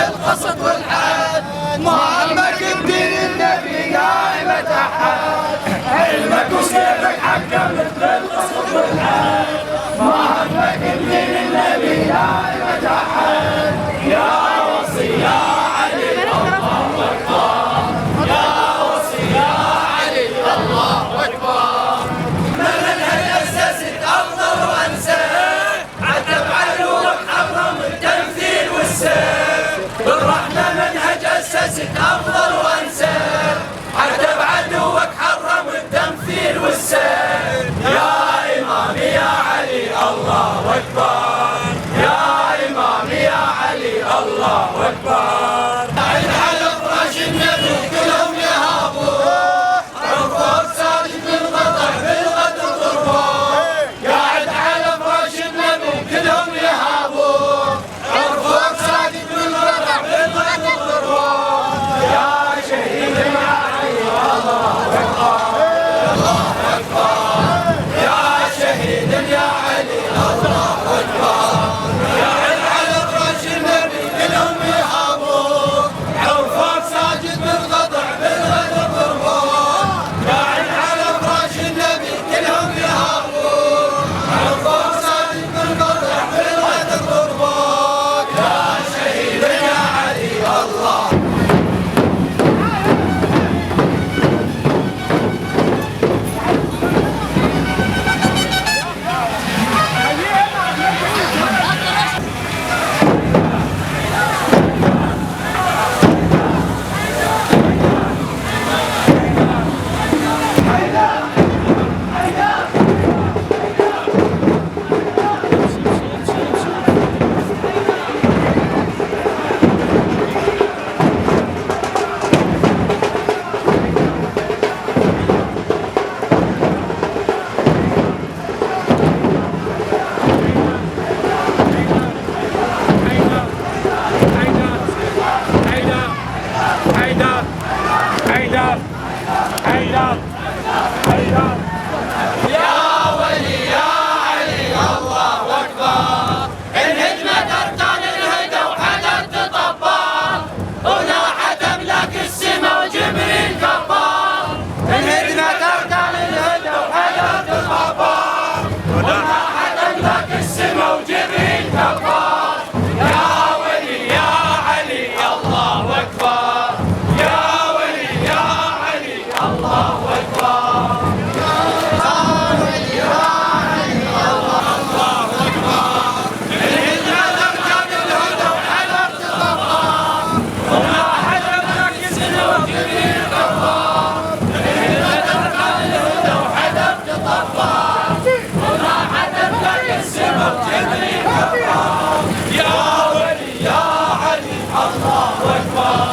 بالقصد والحد، مهمك بدين النبي قايم اتحد، علمك وسيفك حكمت بالقصد والحد، مهمك بدين النبي قايم اتحد، يا وصي يا علي الله اكبر، يا وصي يا علي الله اكبر، منهج اسست افضل وانساه، عتب عدوك حرم التمثيل والسيف، بالرحمه منهج اسست افضل وانساه، عتب عدوك حرم التمثيل والسيف، يا امامي يا علي الله اكبر، يا امامي يا علي الله اكبر، على فراش النبي كلهم يهابون، الفوق ساجد بالقطع بالغدر ضربون، قاعد على فراش النبي كلهم يهابون، الفوق ساجد بالقطع بالغدر ضربون، يا شهيد يا علي الله اكبر، الله اكبر، يا شهيد يا علي الله اكبر، قاعد على فراش النبي كلهم يهابون، الفوق ساجد بالقطع بالغدر ضربون، قاعد على فراش النبي كلهم يهابون، الفوق ساجد بالقطع بالغدر ضربون، يا شهيد يا علي الله. يا ولي يا علي الله أكبر.